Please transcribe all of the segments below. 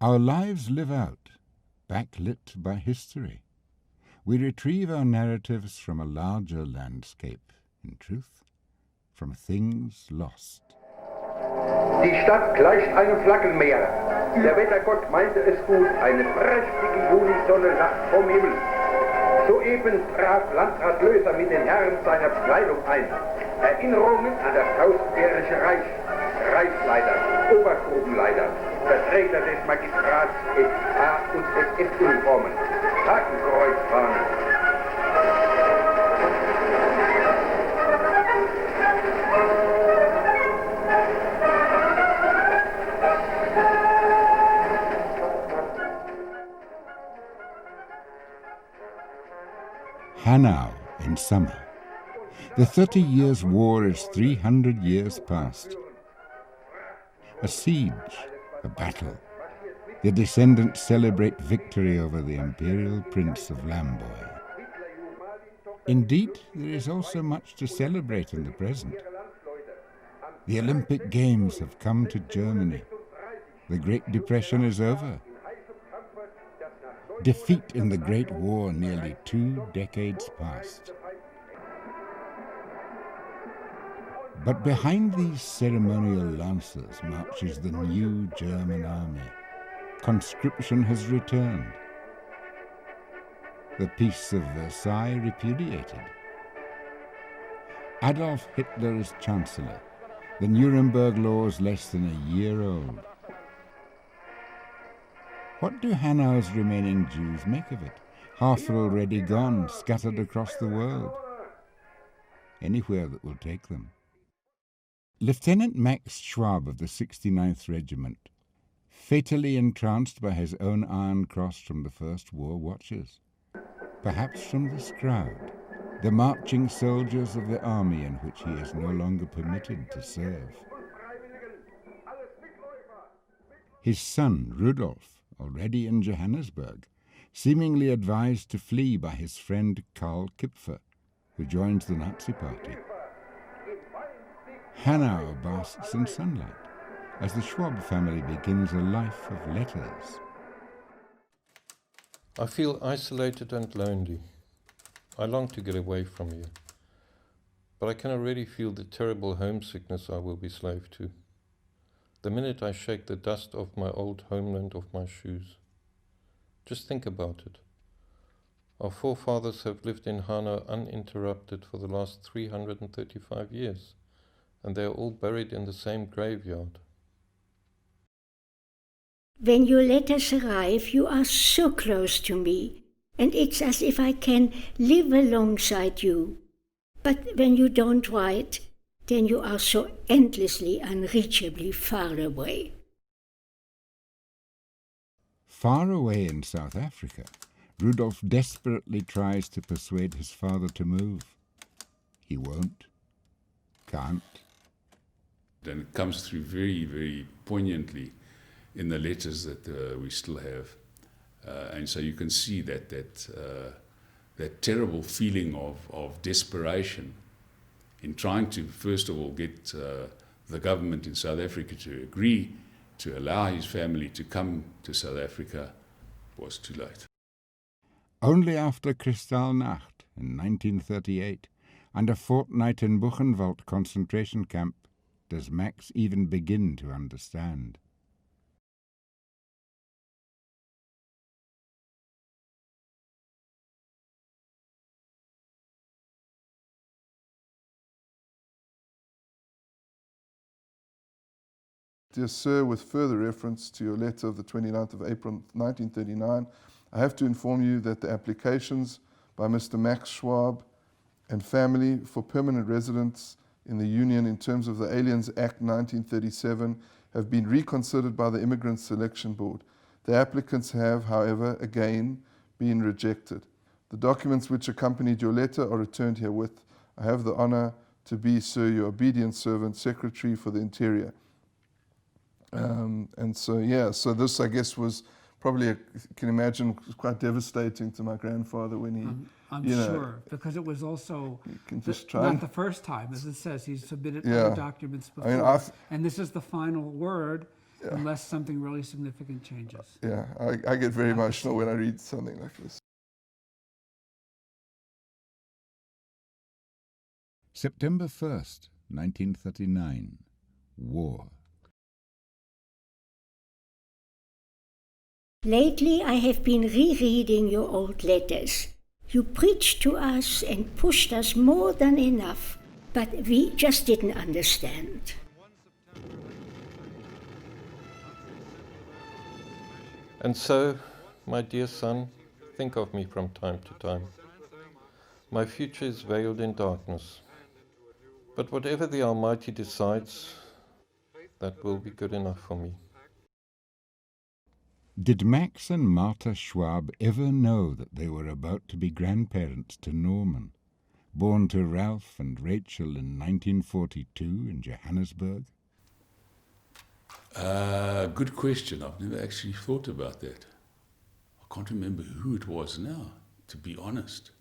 Our lives live out, backlit by history. We retrieve our narratives from a larger landscape, in truth, from things lost. Die Stadt gleicht einem Flaggenmeer. Der Wettergott meinte es gut, eine prächtige Junisonne lacht vom Himmel. Soeben traf Landrat Löser mit den Herren seiner Kleidung ein. Erinnerungen an das tausendjährige Reich, Reichsleiter, Obergruppenleiter, Vertreter des Magistrats SA und SS-Uniformen, Hakenkreuzfahnen. Hanau in summer. The 30 Years' War is 300 years past. A siege, a battle. The descendants celebrate victory over the imperial prince of Lamboy. Indeed, there is also much to celebrate in the present. The Olympic Games have come to Germany. The Great Depression is over. Defeat in the Great War nearly 2 decades past. But behind these ceremonial lancers marches the new German army. Conscription has returned. The Peace of Versailles repudiated. Adolf Hitler is Chancellor. The Nuremberg laws less than a year old. What do Hanau's remaining Jews make of it? Half are already gone, scattered across the world. Anywhere that will take them. Lieutenant Max Schwab of the 69th Regiment, fatally entranced by his own Iron Cross from the First War, watches. Perhaps from this crowd, the marching soldiers of the army in which he is no longer permitted to serve. His son, Rudolf, already in Johannesburg, seemingly advised to flee by his friend Karl Kipfer, who joins the Nazi Party. Hanau basks in sunlight as the Schwab family begins a life of letters. I feel isolated and lonely. I long to get away from you, but I can already feel the terrible homesickness I will be slave to. The minute I shake the dust off my old homeland off my shoes. Just think about it. Our forefathers have lived in Hanau uninterrupted for the last 335 years, and they are all buried in the same graveyard. When your letters arrive, you are so close to me, and it's as if I can live alongside you. But when you don't write, then you are so endlessly, unreachably far away. Far away in South Africa, Rudolf desperately tries to persuade his father to move. He won't, can't. And it comes through very, very poignantly in the letters that we still have. And so you can see that terrible feeling of desperation in trying to, first of all, get the government in South Africa to agree to allow his family to come to South Africa was too late. Only after Kristallnacht in 1938 and a fortnight in Buchenwald concentration camp does Max even begin to understand. Dear Sir, with further reference to your letter of the 29th of April 1939, I have to inform you that the applications by Mr. Max Schwab and family for permanent residence in the Union in terms of the Aliens Act 1937 have been reconsidered by the Immigrant Selection Board. The applicants have, however, again been rejected. The documents which accompanied your letter are returned herewith. I have the honor to be, Sir, your obedient servant, Secretary for the Interior. And so this, I guess, was probably, you can imagine, quite devastating to my grandfather when he, I'm you know, sure, because it was also just not the first time, as it says, he submitted other documents before. I mean, and this is the final word, unless something really significant changes. Yeah, I get very emotional when I read something like this. September 1st, 1939. War. Lately I have been rereading your old letters. You preached to us and pushed us more than enough, but we just didn't understand. And so, my dear son, think of me from time to time. My future is veiled in darkness. But whatever the Almighty decides, that will be good enough for me. Did Max and Martha Schwab ever know that they were about to be grandparents to Norman, born to Ralph and Rachel in 1942 in Johannesburg? Good question. I've never actually thought about that. I can't remember who it was now, to be honest.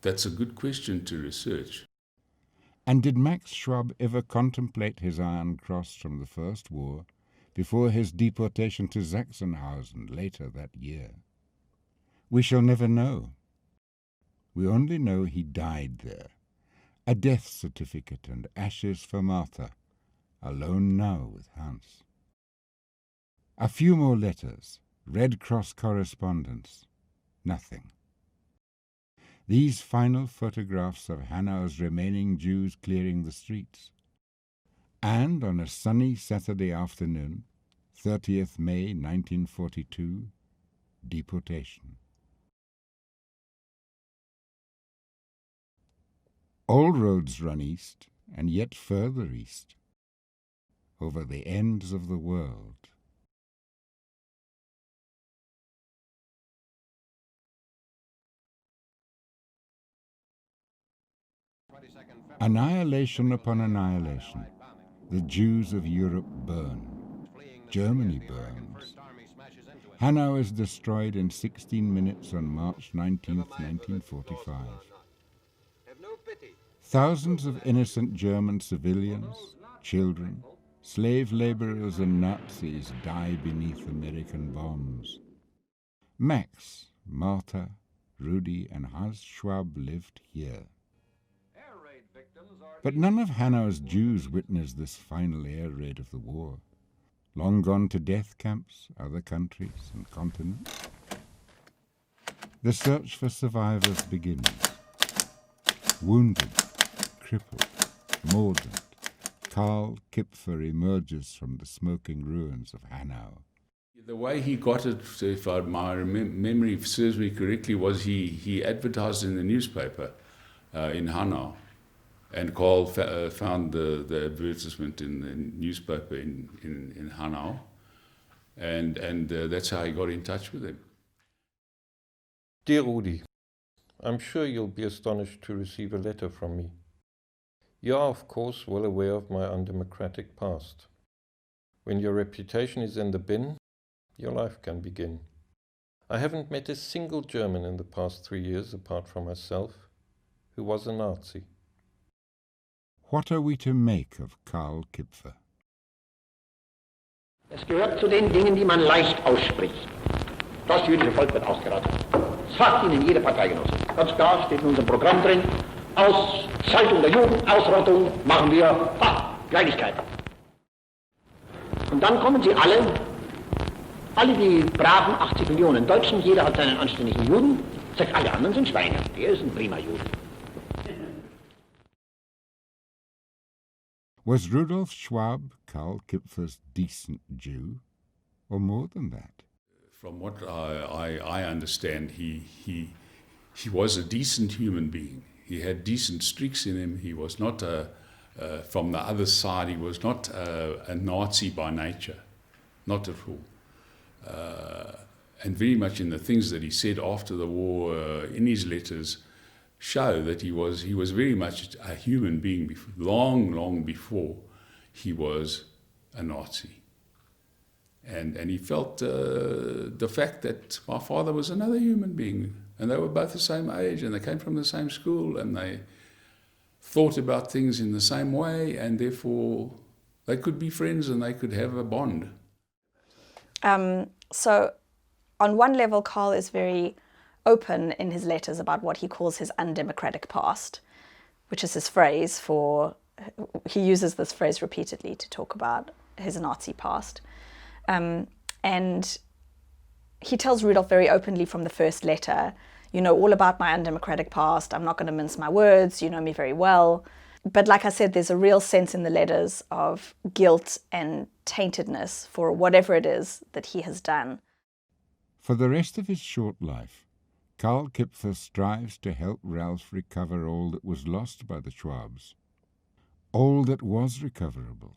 That's a good question to research. And did Max Schwab ever contemplate his Iron Cross from the First War before his deportation to Sachsenhausen later that year? We shall never know. We only know he died there, a death certificate and ashes for Martha, alone now with Hans. A few more letters, Red Cross correspondence, nothing. These final photographs of Hanau's remaining Jews clearing the streets. And on a sunny Saturday afternoon, 30th May 1942, deportation. All roads run east, and yet further east, over the ends of the world. Annihilation upon annihilation. The Jews of Europe burn. Germany burns. Hanau is destroyed in 16 minutes on March 19, 1945. Thousands of innocent German civilians, children, slave laborers and Nazis die beneath American bombs. Max, Martha, Rudy and Hans Schwab lived here. But none of Hanau's Jews witnessed this final air raid of the war. Long gone to death camps, other countries and continents. The search for survivors begins. Wounded, crippled, mordant, Karl Kipfer emerges from the smoking ruins of Hanau. The way he got it, if my memory serves me correctly, was he advertised in the newspaper in Hanau. And Karl found the advertisement in the newspaper in Hanau, and that's how he got in touch with him. Dear Rudi, I'm sure you'll be astonished to receive a letter from me. You are, of course, well aware of my undemocratic past. When your reputation is in the bin, your life can begin. I haven't met a single German in the past 3 years, apart from myself, who was a Nazi. What are we to make of Karl Kipfer? Es gehört zu den Dingen, die man leicht ausspricht. Das jüdische Volk wird ausgerottet. Das sagt Ihnen jede Parteigenosse. Ganz klar steht in unserem Programm drin, Ausschaltung der Juden, Ausrottung machen wir, Kleinigkeit. Und dann kommen sie alle die braven 80 Millionen Deutschen, jeder hat seinen anständigen Juden, sagt, alle anderen sind Schweine, der ist ein prima Jude. Was Rudolf Schwab Karl Kipfer's decent Jew, or more than that? From what I understand, he was a decent human being. He had decent streaks in him. He was not from the other side. He was not a Nazi by nature, not at all. And very much in the things that he said after the war in his letters show that he was very much a human being long before he was a Nazi. And he felt the fact that my father was another human being, and they were both the same age, and they came from the same school, and they thought about things in the same way, and therefore they could be friends and they could have a bond. So on one level, Karl is very open in his letters about what he calls his undemocratic past, which is his phrase for, he uses this phrase repeatedly to talk about his Nazi past. And he tells Rudolf very openly from the first letter, you know all about my undemocratic past, I'm not going to mince my words, you know me very well. But like I said, there's a real sense in the letters of guilt and taintedness for whatever it is that he has done. For the rest of his short life, Karl Kipfer strives to help Ralph recover all that was lost by the Schwabs, all that was recoverable,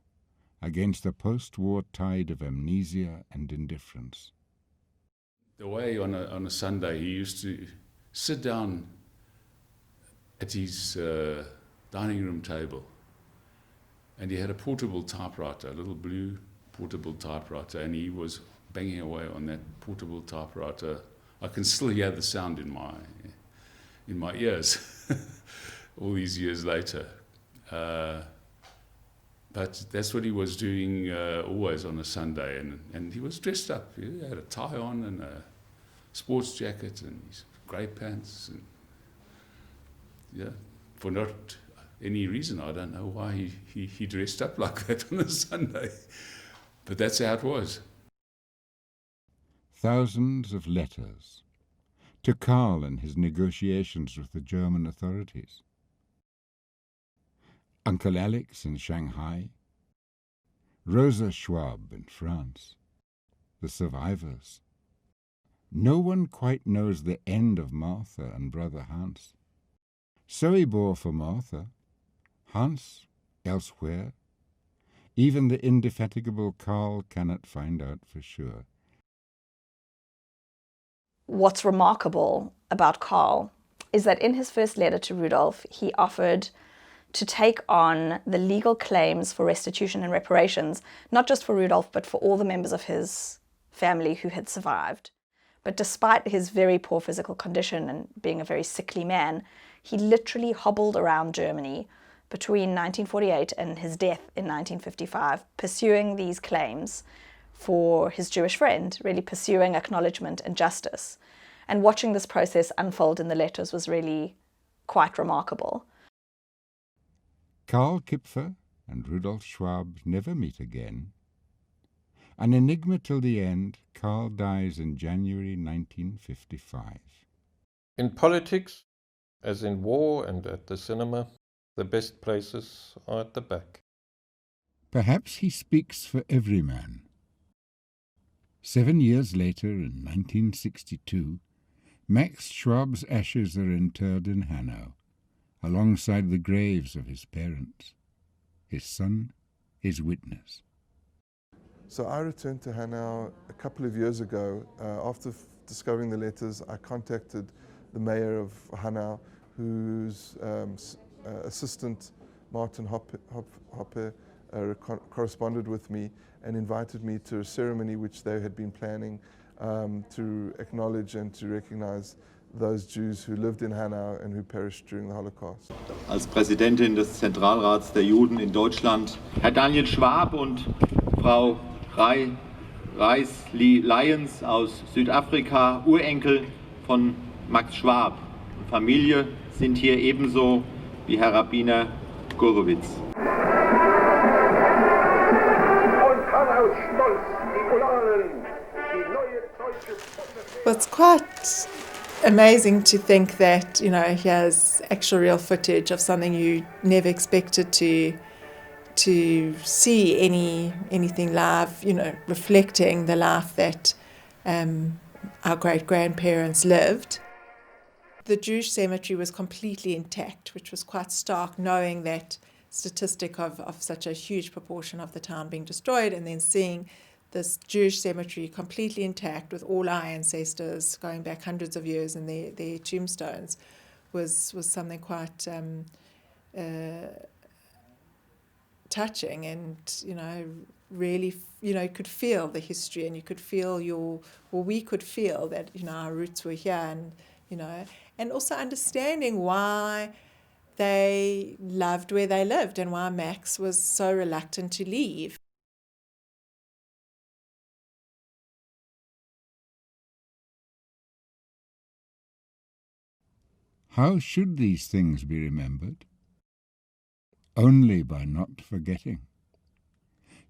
against a post-war tide of amnesia and indifference. The way on a Sunday he used to sit down at his dining room table, and he had a portable typewriter, a little blue portable typewriter, and he was banging away on that portable typewriter. I can still hear the sound in my ears all these years later. But that's what he was doing always on a Sunday, and he was dressed up. He had a tie on and a sports jacket and his grey pants. And, yeah, for not any reason. I don't know why he dressed up like that on a Sunday, but that's how it was. Thousands of letters to Karl and his negotiations with the German authorities. Uncle Alex in Shanghai, Rosa Schwab in France, the survivors. No one quite knows the end of Martha and brother Hans. Sobibor for Martha, Hans elsewhere. Even the indefatigable Karl cannot find out for sure. What's remarkable about Karl is that in his first letter to Rudolf, he offered to take on the legal claims for restitution and reparations, not just for Rudolf, but for all the members of his family who had survived. But despite his very poor physical condition and being a very sickly man, he literally hobbled around Germany between 1948 and his death in 1955, pursuing these claims for his Jewish friend, really pursuing acknowledgement and justice. And watching this process unfold in the letters was really quite remarkable. Karl Kipfer and Rudolf Schwab never meet again. An enigma till the end, Karl dies in January 1955. In politics, as in war and at the cinema, the best places are at the back. Perhaps he speaks for every man. 7 years later, in 1962, Max Schwab's ashes are interred in Hanau, alongside the graves of his parents. His son is witness. So I returned to Hanau a couple of years ago. After discovering the letters, I contacted the mayor of Hanau, whose assistant, Martin Hoppe, corresponded with me and invited me to a ceremony which they had been planning to acknowledge and to recognize those Jews who lived in Hanau and who perished during the Holocaust. Als Präsidentin des Zentralrats der Juden in Deutschland, Herr Daniel Schwab und Frau Reis-Lyons aus Südafrika, Urenkel von Max Schwab und Familie, sind hier ebenso wie Herr Rabbiner Gurewitz. Well, it's quite amazing to think that, you know, here's actual real footage of something you never expected to see anything live, you know, reflecting the life that our great-grandparents lived. The Jewish cemetery was completely intact, which was quite stark, knowing that statistic of such a huge proportion of the town being destroyed, and then seeing this Jewish cemetery completely intact with all our ancestors going back hundreds of years and their tombstones was something quite touching, and, you know, really, you know, you could feel the history, and you could feel we could feel that, you know, our roots were here, and, you know, and also understanding why they loved where they lived and why Max was so reluctant to leave. How should these things be remembered? Only by not forgetting.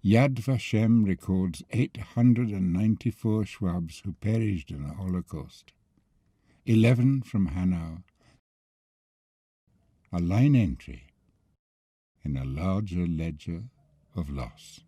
Yad Vashem records 894 Schwabs who perished in the Holocaust, 11 from Hanau, a line entry in a larger ledger of loss.